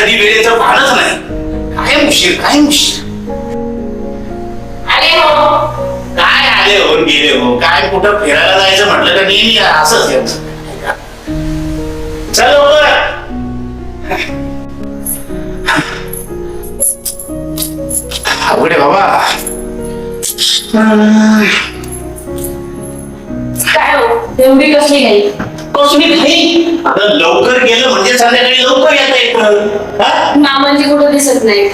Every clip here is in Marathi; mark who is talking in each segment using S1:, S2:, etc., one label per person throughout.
S1: कधी वेळेचं भानच नाही. काय मुशील काय मुशील.
S2: आले हो.
S1: काय आले हो गेले हो. काय कुठं फिरायला जायचं म्हटलं का नेहमी असंच. चल अवघडे बाबा.
S2: काय हो एवढी कसली घाई.
S1: कसली घाई. आता लवकर गेलं म्हणजे संध्याकाळी लवकर येता येतं.
S2: मामांची कुठं दिसत नाही.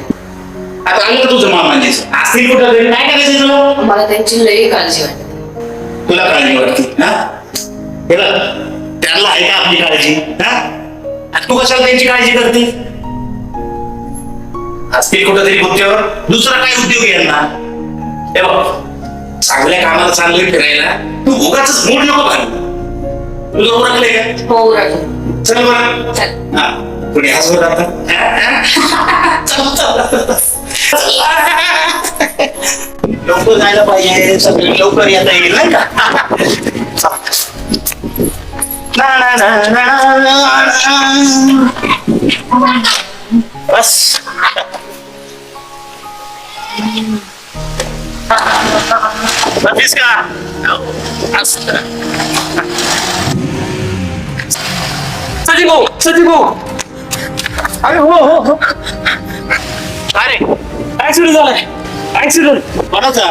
S1: आता आलं तुझं मामांची असतील कुठं तरी. काय करायचं तुला.
S2: मला त्यांची लई काळजी वाटते.
S1: तुला काळजी वाटते ना. त्यांना आहे का आपली काळजी. तू कशाला त्यांची काळजी करते. असतील कुठं तरी गुत्त्यावर. दुसरा काय उद्योग यांना. हे बघ चांगल्या कामाला चालले फिरायला. तू उगाच मूड नको घालू. तुला ओळखले का.
S2: हो राजू.
S1: चल बरं.
S2: चल.
S1: हा पुढे हसवत आता. लवकर जायला पाहिजे. सगळे लवकर येता येईल नाही का. बस बस का.
S3: सचिन भाऊ. अरे हो.
S1: अरे
S3: ऍक्सिडेंट झालाय. ऍक्सिडेंट
S1: कोणाचा.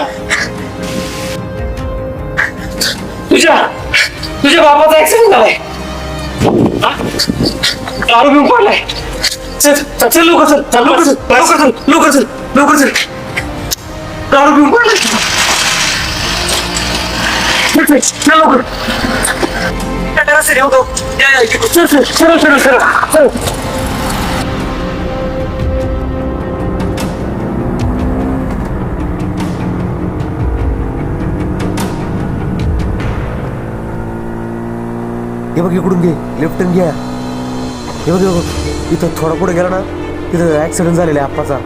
S3: तुझ्या बापाचा ऍक्सिडेंट झालाय. दारू पिऊन पडलाय. चल लवकर चल. दारू पिऊन पडलाय. चल लवकर. सरळ.
S4: हे बघ इकडून घे. लेफ्टन घ्या. हे बघ इथं थोडा पुढे गेला ना तिथं ऍक्सिडेंट झालेला आहे आप्पाचा.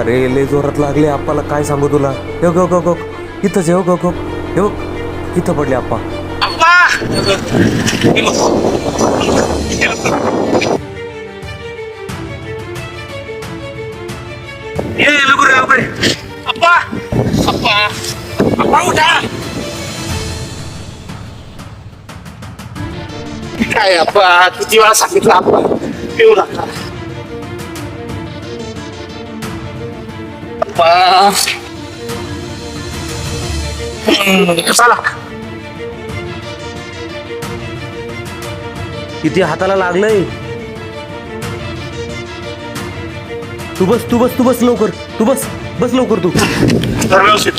S4: अरे लय जोरात लागले आप्पाला. काय सांगू तुला. हे बघ इथंच. हे बघ इथं पडले आप्पा.
S1: काय अप्पा किती वेळा सांगितलं. अप्पा पिऊ नका. आप्पा
S3: चला
S4: किती हाताला लागलंय. तू बस लवकर. तू बस लवकर तू.
S3: तर व्यवस्थित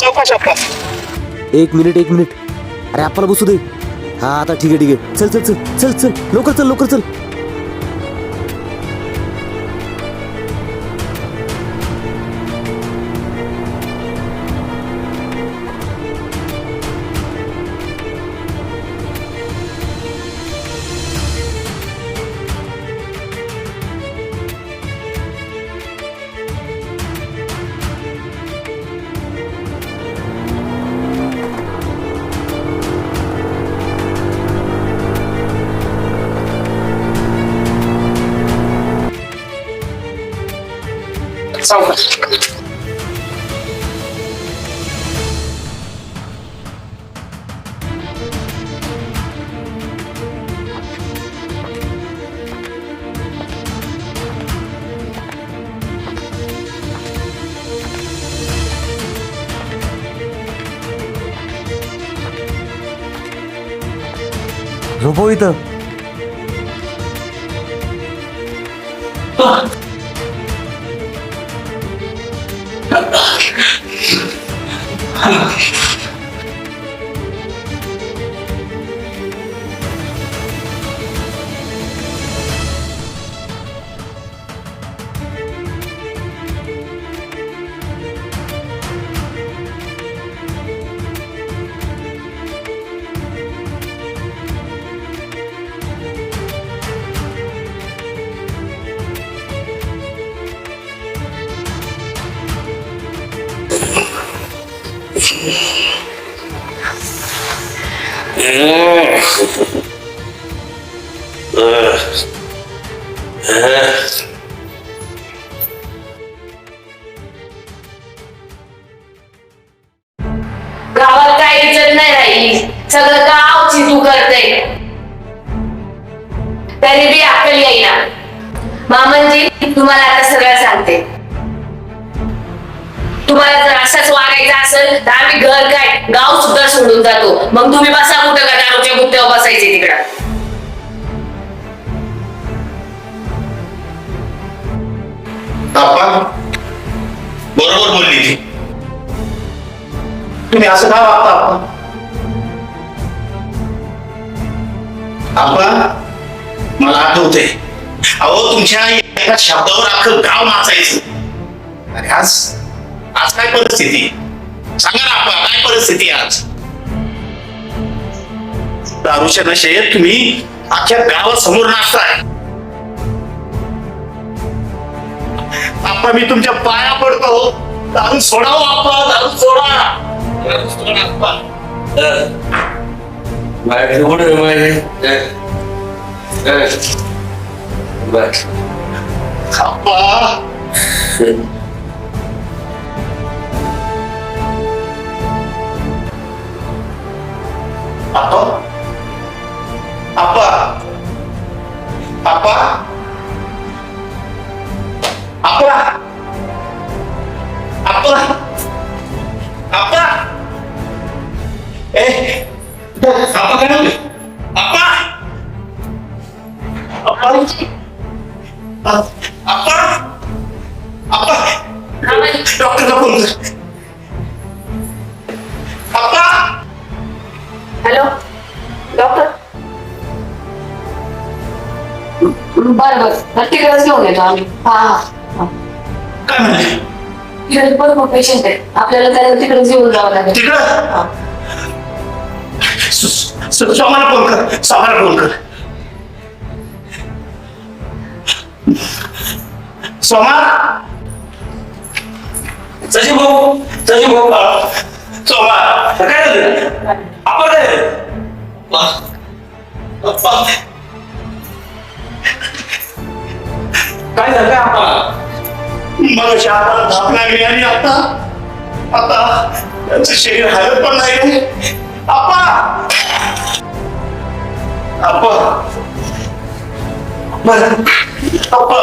S3: चौकाश आपला.
S4: एक मिनिट अरे आपल्याला बसू दे. हा आता ठीक आहे चल लवकर चल.
S3: चौकाश.
S4: झोपव इथं.
S2: गावात काय इज्जत नाही राहिली. सगळं गाव चितू करते. तरी बी अक्कल येईना. मामांजी तुम्हाला आता सगळं सांगते. तुम्हाला जर असंच वागायचं असेल तर आम्ही घर काय गाव सुद्धा सोडून जातो. मग तुम्ही बसा कुठं गटारोच्या गुत्त्यावर बसायचे तिकडं.
S1: आप्पा बरोबर बोलली ती.
S3: तुम्ही असं का वागता
S1: आप्पा मला आठवतंय, अहो तुमच्या एका शब्दावर अख्खं गाव नाचायचं. अरे आज काय परिस्थिती सांगा ना आप्पा, काय परिस्थिती आज? दारूच्या नशेत तुम्ही अख्ख्या गावासमोर नाचताय. आप्पा मी तुमच्या पाया पडतो, दारू सोडावं आप्पा, दारू सोडा. दारू सोडा आप्पा. आप्पा आप्पा आप्पा आप्पा आप्पा आप्पा आप्पा ए आप्पा काय म्हणते? आप्पा आप्पा आप्पा आप्पा डॉक्टरला फोन कर. आप्पा
S2: हॅलो डॉक्टर. बरं तिकडेच घेऊन येतो आम्ही. हा
S1: काय म्हणले?
S2: तिकडे भरपूर पेशंट आहे. आपल्याला त्याला तिकडेच घेऊन जावं लागेल.
S1: तिकडं सोमाला फोन कर, सोमाला फोन कर. सोमा सचिन भाऊ सोमा काय झालं? आपण
S3: काय झालं आप्पा?
S1: मला हाताला धाप लागली आणि आता त्यांचं शरीर हलत पण नाही रे. आप्पा आप्पा आप्पा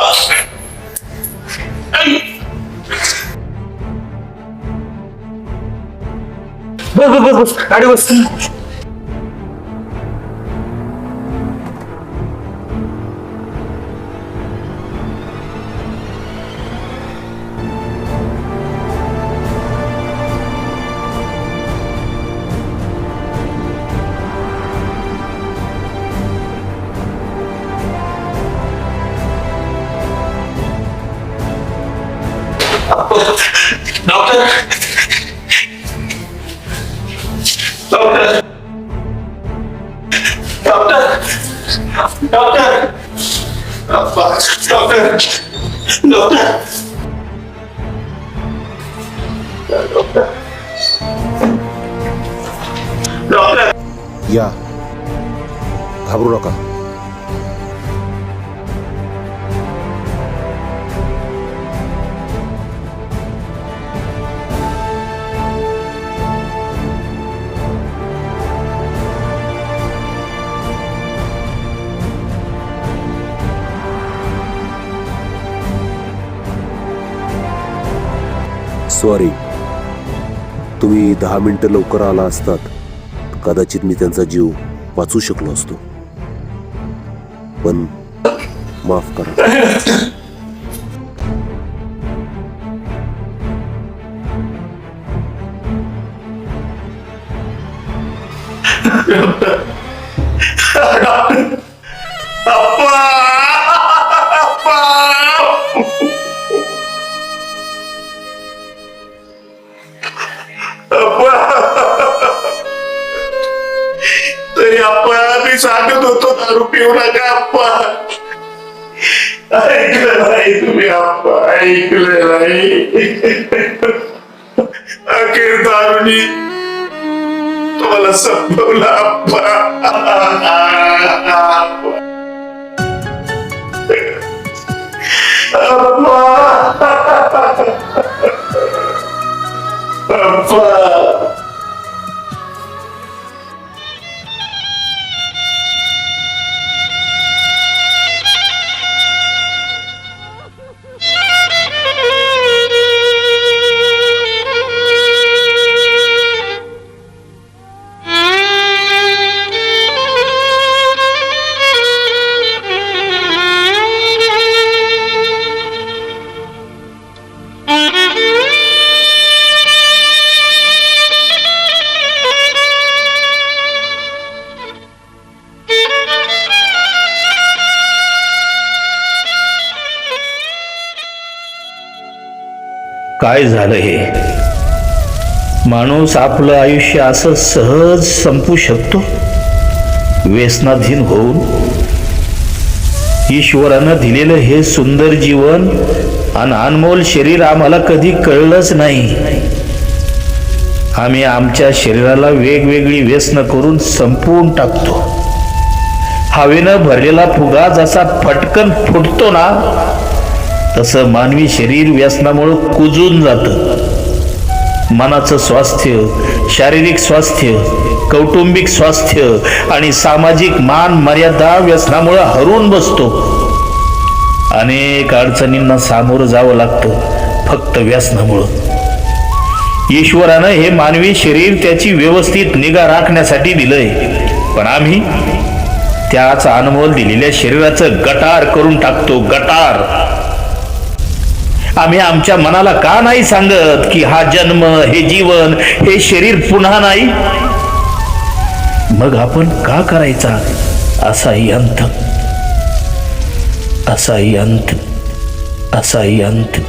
S3: बस गाडी बस.
S1: डॉक्टर डॉक्टर डॉक्टर डॉक्टर अप्पा डॉक्टर डॉक्टर डॉक्टर डॉक्टर
S5: या, घाबरू नका. सॉरी, तुम्ही 10 मिनिटं लवकर आला असतात कदाचित मी त्यांचा जीव वाचू शकलो असतो, पण माफ करा.
S1: तरी आप्पा मी सांगत होतो दारू पिऊ नका आप्पा. ऐकलं नाही तुम्ही आप्पा, ऐकलं नाही. अखेर दारूनी तुम्हाला संपवलं आप्पा.
S6: काय झालं हे? माणूस आपलं आयुष्य असं सहज संपू शकतो व्यसनाधीन होऊन? ईश्वरानं दिलेलं हे सुंदर जीवन आणि अनमोल शरीर आम्हाला कधी कळलंच नाही. आम्ही आमच्या शरीराला वेगवेगळी व्यसनं करून संपवून टाकतो. हवेनं भरलेला फुगा जसा फटकन फुटतो ना, तसं मानवी शरीर व्यसनामुळे कुजून जातं. मनाचं स्वास्थ्य, शारीरिक स्वास्थ्य, कौटुंबिक स्वास्थ्य आणि सामाजिक मान मर्यादा व्यसनामुळे हरवून बसतो. अनेक अडचणींना सामोरं जावं लागतं फक्त व्यसनामुळं. ईश्वरानं हे मानवी शरीर त्याची व्यवस्थित निगा राखण्यासाठी दिलंय, पण आम्ही त्याच अनमोल दिलेल्या शरीराचं गटार करून टाकतो, गटार. आम्ही आमच्या मनाला का नाही सांगत की हा जन्म, हे जीवन, हे शरीर पुन्हा नाही? मग आपण का करायचा असाही अंत, असाही अंत, असाही अंत.